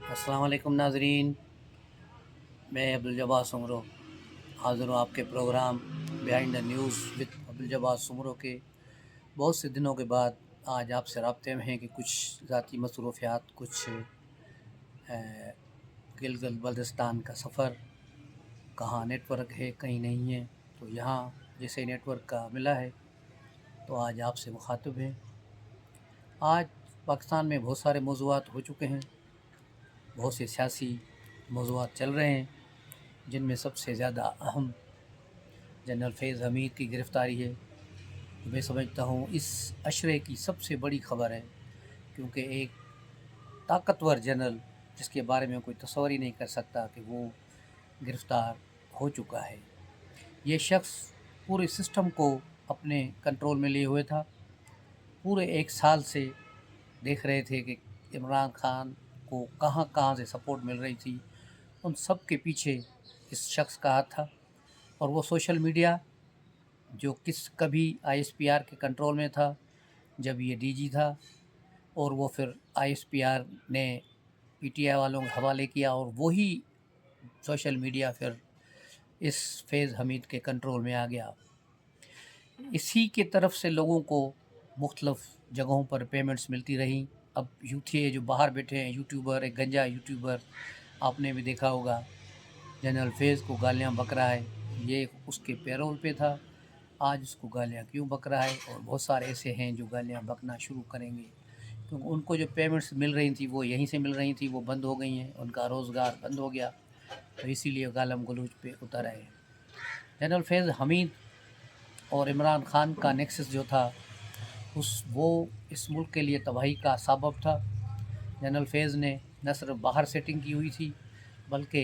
अस्सलाम वालेकुम नाज़रीन, मैं अब्दुल जब्बार सुमरो हाज़िर हूँ आपके programme behind the news with Abdul Jabbar Soomro के बहुत से दिनों के बाद आज आपसे राब्ते में हैं कि कुछ ज़ाती मसरूफ़ियात, कुछ गिलगित बल्तिस्तान का सफ़र, कहाँ नेटवर्क है कहीं नहीं है, तो यहाँ जैसे नेटवर्क का मिला है तो आज आपसे मुखातिब हैं। आज पाकिस्तान में बहुत सारे मौज़ूआत हो चुके हैं, बहुत से सियासी मौज़ूआत चल रहे हैं, जिनमें सबसे ज़्यादा अहम जनरल फैज़ हमीद की गिरफ़्तारी है। तो मैं समझता हूँ इस अशरे की सबसे बड़ी ख़बर है, क्योंकि एक ताकतवर जनरल जिसके बारे में कोई तस्वर ही नहीं कर सकता कि वो गिरफ़्तार हो चुका है। ये शख्स पूरे सिस्टम को अपने कंट्रोल में लिए हुए था। पूरे एक साल से देख रहे थे कि इमरान खान को कहाँ कहाँ से सपोर्ट मिल रही थी, उन सब के पीछे इस शख्स का हाथ था। और वो सोशल मीडिया जो कभी आईएसपीआर के कंट्रोल में था जब ये डीजी था, और वो फिर आईएसपीआर ने पीटीआई वालों के हवाले किया, और वही सोशल मीडिया फिर इस फैज़ हमीद के कंट्रोल में आ गया। इसी के तरफ से लोगों को मुख्तलिफ़ जगहों पर पेमेंट्स मिलती रहीं। अब यूथ जो बाहर बैठे हैं यूट्यूबर, एक गंजा यूट्यूबर आपने भी देखा होगा, जनरल फैज़ को गालियाँ बक रहा है। ये उसके पैरोल पे था, आज उसको गालियाँ क्यों बक रहा है? और बहुत सारे ऐसे हैं जो गालियाँ बकना शुरू करेंगे, क्योंकि उनको जो पेमेंट्स मिल रही थी वो यहीं से मिल रही थी, वो बंद हो गई हैं, उनका रोज़गार बंद हो गया, तो इसीलिए गालम गलूच पे उतर आए। जनरल फैज़ हमीद और इमरान खान का नेक्सस जो था वो इस मुल्क के लिए तबाही का सबब था। जनरल फैज़ ने न सिर्फ बाहर सेटिंग की हुई थी, बल्कि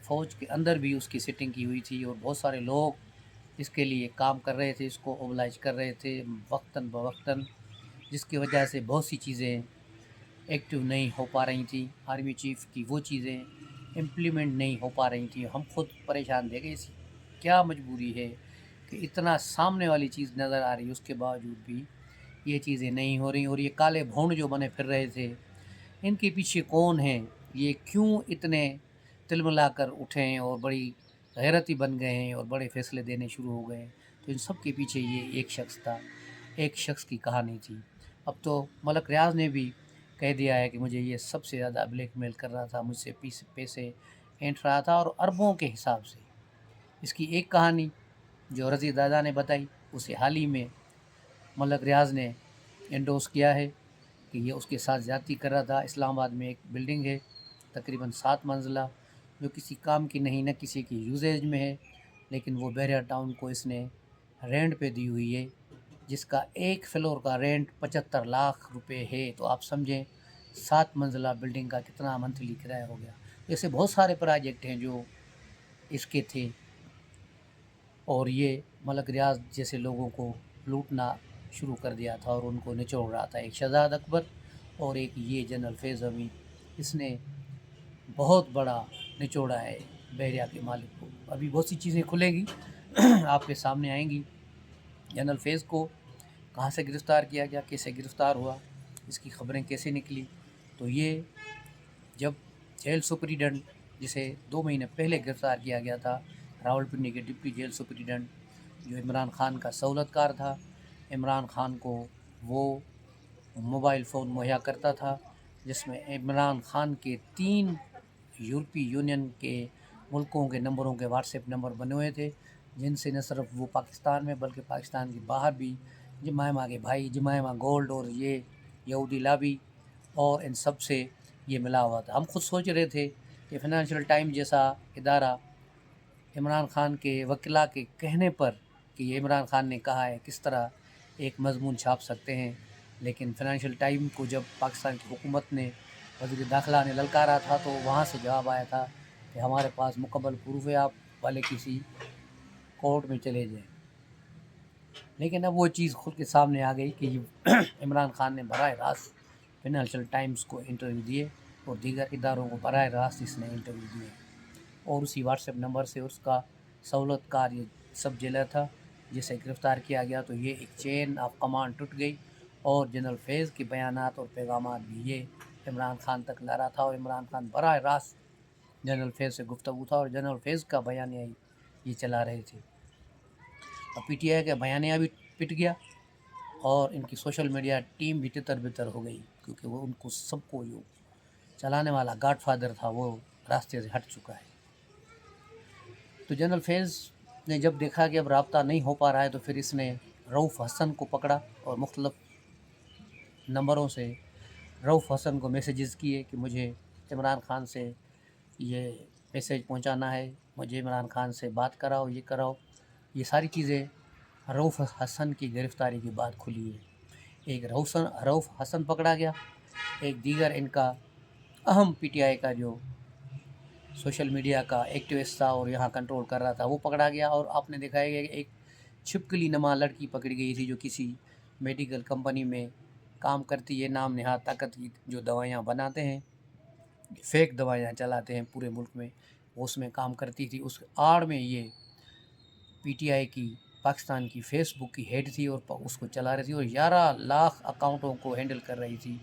फ़ौज के अंदर भी उसकी सेटिंग की हुई थी, और बहुत सारे लोग इसके लिए काम कर रहे थे, इसको ओबलाइज कर रहे थे वक्तन बवक्तन, जिसकी वजह से बहुत सी चीज़ें एक्टिव नहीं हो पा रही थी। आर्मी चीफ़ की वो चीज़ें इम्प्लीमेंट नहीं हो पा रही थी। हम खुद परेशान थे कि ऐसी क्या मजबूरी है कि इतना सामने वाली चीज़ नज़र आ रही है, उसके बावजूद भी ये चीज़ें नहीं हो रही। और ये काले भौंड जो बने फिर रहे थे, इनके पीछे कौन है? ये क्यों इतने तिलमिलाकर उठे हैं और बड़ी गैरती बन गए हैं और बड़े फ़ैसले देने शुरू हो गए हैं? तो इन सब के पीछे ये एक शख्स था, एक शख्स की कहानी थी। अब तो मलक रियाज़ ने भी कह दिया है कि मुझे ये सबसे ज़्यादा ब्लैकमेल कर रहा था, मुझसे पैसे ऐंठ रहा था, और अरबों के हिसाब से। इसकी एक कहानी जो रज़ी दादा ने बताई, उसे हाल ही में मलक रियाज़ ने एंडोर्स किया है कि ये उसके साथ ज़्यादती कर रहा था। इस्लामाबाद में एक बिल्डिंग है तकरीबन 7 मंजिला, जो किसी काम की नहीं, न किसी की यूजेज में है, लेकिन वो बहरिया टाउन को इसने रेंट पे दी हुई है, जिसका एक फ्लोर का रेंट 75 लाख रुपए है। तो आप समझें 7 मंजिला बिल्डिंग का कितना मंथली किराया हो गया। ऐसे बहुत सारे प्रोजेक्ट हैं जो इसके थे, और ये मलक रियाज जैसे लोगों को लूटना शुरू कर दिया था और उनको निचोड़ रहा था। एक शहजाद अकबर और एक ये जनरल फैज़ हमीद, इसने बहुत बड़ा निचोड़ा है बहरिया के मालिक को। अभी बहुत सी चीज़ें खुलेंगी आपके सामने आएंगी। जनरल फैज़ को कहाँ से गिरफ़्तार किया गया, कैसे गिरफ़्तार हुआ, इसकी खबरें कैसे निकली, तो ये जब जेल सुपरिटेंडेंट, जिसे 2 महीने पहले गिरफ़्तार किया गया था, रावलपिंडी के डिप्टी जेल सुपरिटेंडेंट जो इमरान खान का सहूलतकार था, इमरान खान को वो मोबाइल फ़ोन मुहैया करता था, जिसमें इमरान खान के 3 यूरोपीय यूनियन के मुल्कों के नंबरों के व्हाट्सएप नंबर बने हुए थे, जिनसे न सिर्फ वो पाकिस्तान में बल्कि पाकिस्तान के बाहर भी जमायमा के भाई, जमायमा गोल्ड और ये यहूदी लाबी और इन सब से ये मिला हुआ था। हम खुद सोच रहे थे कि फ़ाइनेंशियल टाइम जैसा इदारा इमरान खान के वकीला के कहने पर कि ये इमरान खान ने कहा है, किस तरह एक मज़मून छाप सकते हैं। लेकिन फ़ाइनेंशियल टाइम को जब पाकिस्तान की हुकूमत ने, वज़ीर दाखिला ने ललकारा था, तो वहाँ से जवाब आया था कि हमारे पास मुकम्मल प्रूफ है, आप भले किसी कोर्ट में चले जाएँ। लेकिन अब वो चीज़ खुल के सामने आ गई कि इमरान खान ने बराह रास्त फ़ाइनेंशियल टाइम्स को इंटरव्यू दिए और दीगर इदारों को बराह रास्त इसने इंटरव्यू दिए, और उसी व्हाट्सएप नंबर से उसका सहूलतकार ये सब जेलर था जिसे गिरफ़्तार किया गया। तो ये एक चेन ऑफ कमांड टूट गई, और जनरल फैज़ के बयानात और पैगामात भी ये इमरान खान तक ला रहा था और इमरान खान बराह रास्त जनरल फैज़ से गुफ्तगू था और जनरल फैज़ का बयानिया ये चला रहे थे। अब पीटीआई का बयानिया भी पिट गया और इनकी सोशल मीडिया टीम भी तितर-बितर हो गई, क्योंकि वो उनको सबको जो चलाने वाला गॉडफादर था वो रास्ते से हट चुका है। तो जनरल फैज़ ने जब देखा कि अब राब्ता नहीं हो पा रहा है तो फिर इसने रऊफ़ हसन को पकड़ा और मुख्तलिफ़ नंबरों से रऊफ़ हसन को मैसेजेस किए कि मुझे इमरान खान से ये मैसेज पहुंचाना है, मुझे इमरान खान से बात कराओ, ये कराओ। ये सारी चीज़ें रऊफ़ हसन की गिरफ़्तारी के बाद खुली है। एक रऊफ़ हसन पकड़ा गया, एक दीगर इनका अहम पीटीआई का जो सोशल मीडिया का एक्टिविस्ट था और यहाँ कंट्रोल कर रहा था वो पकड़ा गया। और आपने देखा है कि एक छिपकली नमा लड़की पकड़ी गई थी जो किसी मेडिकल कंपनी में काम करती है, नाम नेहाद ताकत की जो दवाइयाँ बनाते हैं, फेक दवाइयाँ चलाते हैं पूरे मुल्क में, वो उसमें काम करती थी। उस आड़ में ये पीटीआई की पाकिस्तान की फेसबुक की हेड थी और उसको चला रही थी और 11 लाख अकाउंटों को हैंडल कर रही थी।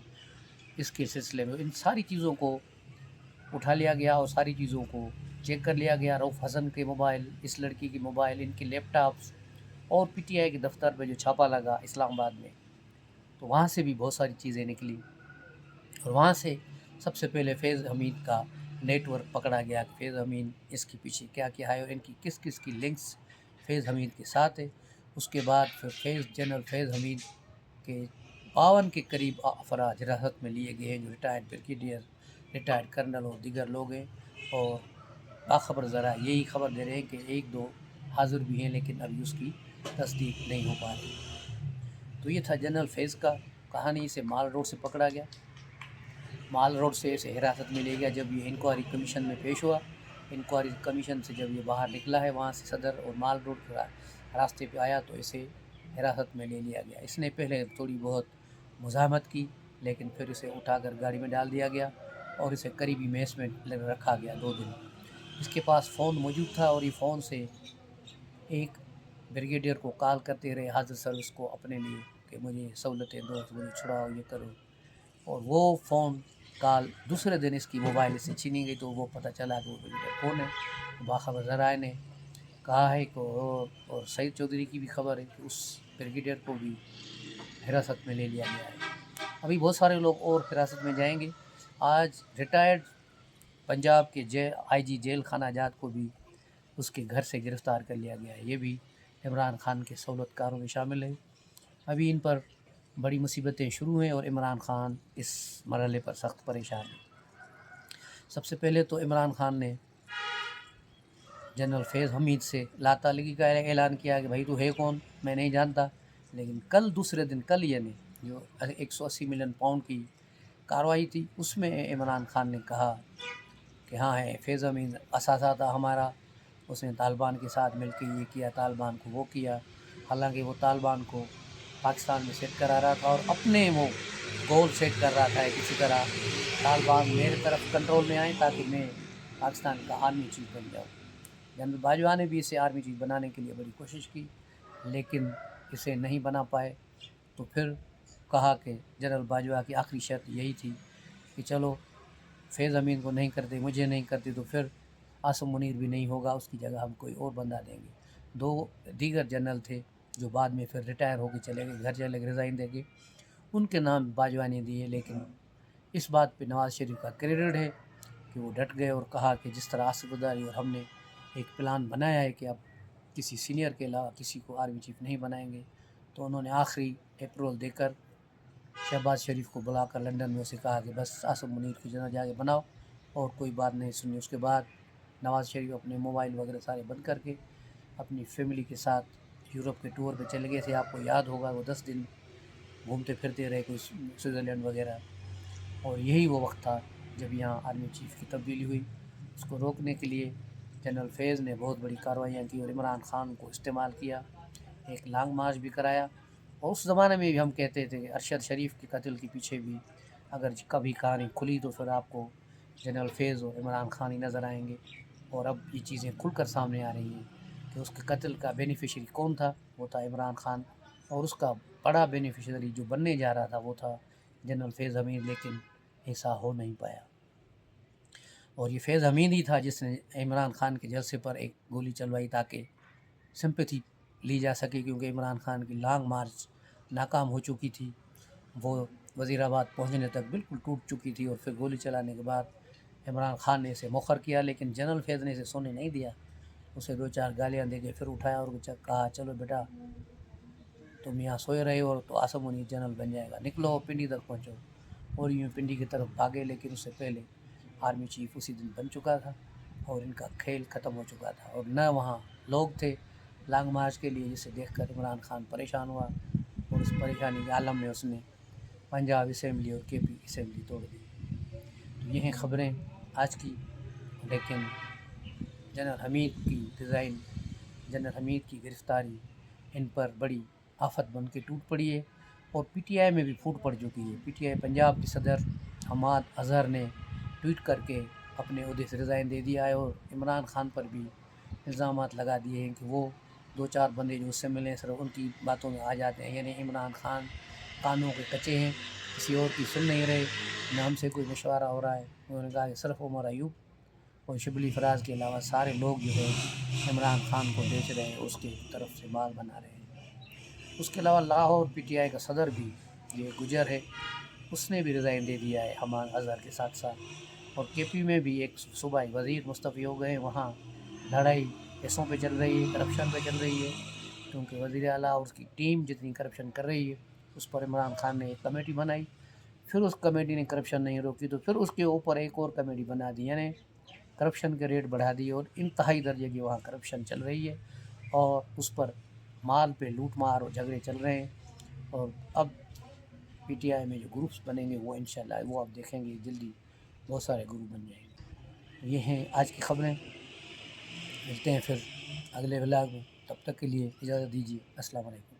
इसके सिलसिले में इन सारी चीज़ों को उठा लिया गया और सारी चीज़ों को चेक कर लिया गया। रऊफ़ हसन के मोबाइल, इस लड़की की मोबाइल, इनके लैपटॉप्स और पीटीआई के दफ्तर पे जो छापा लगा इस्लामाबाद में, तो वहाँ से भी बहुत सारी चीज़ें निकली। और वहाँ से सबसे पहले फैज़ हमीद का नेटवर्क पकड़ा गया। फैज़ हमीद इसके पीछे क्या क्या है और इनकी किस किस की लिंक्स फैज़ हमीद के साथ है। उसके बाद फिर जनरल फैज़ हमीद के 52 के करीब अफराद हिरासत में लिए गए हैं, जो रिटायर्ड ब्रिगेडियर, रिटायर्ड कर्नल और दीगर लोग हैं। और बाखबर ज़रा यही खबर दे रहे हैं कि एक दो हाजिर भी हैं, लेकिन अभी उसकी तस्दीक नहीं हो पा रही। तो ये था जनरल फैज़ का कहानी। इसे माल रोड से पकड़ा गया, माल रोड से इसे हिरासत में ले गया। जब ये इंक्वायरी कमीशन में पेश हुआ, इंक्वायरी कमीशन से जब ये बाहर निकला है वहाँ से सदर और माल रोड के रास्ते पे आया तो इसे हिरासत में ले लिया गया। इसने पहले थोड़ी बहुत मुज़ाहमत की, लेकिन फिर इसे उठाकर गाड़ी में डाल दिया गया और इसे करीबी मेस में रखा गया 2 दिन। इसके पास फ़ोन मौजूद था और ये फ़ोन से एक ब्रिगेडियर को कॉल करते रहे हाजिर सर्विस को अपने लिए कि मुझे सहूलतें दो, मुझे छुड़ाओ, ये करो। और वो फ़ोन कॉल दूसरे दिन इसकी मोबाइल से छीनी गई, तो वो पता चला कि वो ब्रिगेडियर कौन है। बाखबर ज़राए ने कहा है कि और सईद चौधरी की भी खबर है कि उस ब्रिगेडियर को भी हिरासत में ले लिया गया है। अभी बहुत सारे लोग और हिरासत में जाएंगे। आज रिटायर्ड पंजाब के आईजी जेल खाना आज़ाद को भी उसके घर से गिरफ़्तार कर लिया गया है। ये भी इमरान खान के सहूलतकारों में शामिल है। अभी इन पर बड़ी मुसीबतें शुरू हैं और इमरान खान इस मरहले पर सख्त परेशान है। सबसे पहले तो इमरान खान ने जनरल फैज़ हमीद से लातालगी का ऐलान किया कि भाई तू है कौन, मैं नहीं जानता। लेकिन कल दूसरे दिन, कल यानी जो 180 मिलियन पाउंड की कार्रवाई थी, उसमें इमरान खान ने कहा कि हाँ है, फैज़ हमीद असासा था हमारा, उसने तालिबान के साथ मिलकर ये किया, तालिबान को वो किया। हालांकि वो तालिबान को पाकिस्तान में सेट करा रहा था और अपने वो गोल सेट कर रहा था किसी तरह तालिबान मेरे तरफ कंट्रोल में आए ताकि मैं पाकिस्तान का आर्मी चीफ बन जाऊँ। जनरल बाजवा ने भी इसे आर्मी चीफ बनाने के लिए बड़ी कोशिश की, लेकिन इसे नहीं बना पाए। तो फिर कहा कि जनरल बाजवा की आखिरी शर्त यही थी कि चलो फैज़ अमीन को नहीं करते, मुझे नहीं करते, तो फिर आसिम मुनीर भी नहीं होगा, उसकी जगह हम कोई और बंदा देंगे। 2 दीगर जनरल थे जो बाद में फिर रिटायर होकर चले गए, घर चले गए रिज़ाइन देके, उनके नाम बाजवा ने दिए। लेकिन इस बात पे नवाज़ शरीफ का क्रेडिट है कि वो डट गए और कहा कि जिस तरह आसिफ ज़रदारी और हमने एक प्लान बनाया है कि अब किसी सीनियर के अलावा किसी को आर्मी चीफ नहीं बनाएंगे, तो उन्होंने आखिरी अप्रूवल देकर शहबाज शरीफ को बुलाकर लंदन में उसे कहा कि बस आसिम मुनीर की जगह जाके बनाओ, और कोई बात नहीं सुनी। उसके बाद नवाज़ शरीफ अपने मोबाइल वगैरह सारे बंद करके अपनी फैमिली के साथ यूरोप के टूर पे चले गए थे। आपको याद होगा वो 10 दिन घूमते फिरते रहे, कोई स्विट्ज़रलैंड वगैरह। और यही वो वक्त था जब यहाँ आर्मी चीफ की तब्दीली हुई। उसको रोकने के लिए जनरल फैज़ ने बहुत बड़ी कार्रवाइयाँ की और इमरान खान को इस्तेमाल किया, एक लॉन्ग मार्च भी कराया। और उस ज़माने में भी हम कहते थे कि अरशद शरीफ के कत्ल के पीछे भी अगर कभी कहानी खुली तो फिर आपको जनरल फैज़ और इमरान खान ही नज़र आएंगे। और अब ये चीज़ें खुलकर सामने आ रही हैं कि उसके कत्ल का बेनिफिशियरी कौन था, वो था इमरान खान। और उसका बड़ा बेनिफिशियरी जो बनने जा रहा था वो था जनरल फैज़ हमीद। लेकिन ایسا ہو نہیں پایا۔ اور یہ فیض حمید ہی تھا جس نے عمران خان کے جلسے پر ایک گولی چلوائی تاکہ سمپیتھی لی جا سکے، کیونکہ عمران خان کی لانگ مارچ ناکام ہو چکی تھی، وہ وزیر آباد پہنچنے تک بالکل ٹوٹ چکی تھی، اور پھر گولی چلانے کے بعد عمران خان نے اسے مؤخر کیا، لیکن جنرل فیض نے اسے سونے نہیں دیا، اسے 2-4 گالیاں دے کے پھر اٹھایا اور کہا چلو بیٹا تم یہاں سوئے رہے ہو تو آسم منی جنرل بن جائے گا، نکلو پنڈی تک پہنچو، اور یوں پنڈی کی طرف بھاگے، لیکن اس سے پہلے آرمی چیف اسی دن بن چکا تھا اور ان کا کھیل ختم ہو چکا تھا، اور نہ وہاں لوگ تھے لانگ مارچ کے لیے، جسے دیکھ کر عمران خان پریشان ہوا، اور اس پریشانی کے عالم میں اس نے پنجاب اسمبلی اور کے پی اسمبلی توڑ دی۔ تو یہ ہیں خبریں آج کی، لیکن جنرل حمید کی ڈیزائن، جنرل حمید کی گرفتاری ان پر بڑی آفت بن کے ٹوٹ پڑی ہے، اور پی ٹی آئی میں بھی پھوٹ پڑ چکی ہے۔ پی ٹی آئی پنجاب کی صدر حماد اظہر نے ٹویٹ کر کے اپنے عہدے سے ریزائن دے دیا ہے، اور عمران خان پر بھی الزامات لگا دیے ہیں کہ وہ 2-4 بندے جو اس سے ملے صرف ان کی باتوں میں آ جاتے ہیں، یعنی عمران خان کانوں کے کچے ہیں، کسی اور کی سن نہیں رہے، نہ ہم سے کوئی مشورہ ہو رہا ہے۔ انہوں نے کہا کہ صرف عمر ایوب اور شبلی فراز کے علاوہ سارے لوگ جو ہے عمران خان کو بیچ رہے ہیں، اس کے طرف سے مال بنا رہے ہیں۔ اس کے علاوہ لاہور پی ٹی آئی کا صدر بھی یہ گجر ہے، اس نے بھی ریزائن دے دیا ہے حماد اظہر کے ساتھ ساتھ، اور کے پی میں بھی ایک صوبائی وزیر مستعفی ہو گئے ہیں، وہاں لڑائی پیسوں پہ چل رہی ہے، کرپشن پہ چل رہی ہے، کیونکہ وزیر اعلیٰ اور اس کی ٹیم جتنی کرپشن کر رہی ہے اس پر عمران خان نے ایک کمیٹی بنائی، پھر اس کمیٹی نے کرپشن نہیں روکی تو پھر اس کے اوپر ایک اور کمیٹی بنا دی، یعنی کرپشن کے ریٹ بڑھا دیے، اور انتہائی درجے کی وہاں کرپشن چل رہی ہے، اور اس پر مال پہ لوٹ مار اور جھگڑے چل رہے ہیں۔ اور اب پی ٹی آئی میں جو گروپس بنیں گے وہ انشاءاللہ وہ آپ دیکھیں گے جلدی بہت سارے گروپ بن جائیں گے۔ یہ ہیں آج کی خبریں، ملتے ہیں پھر اگلے ولاگ میں، تب تک کے لیے اجازت دیجیے، السلام علیکم۔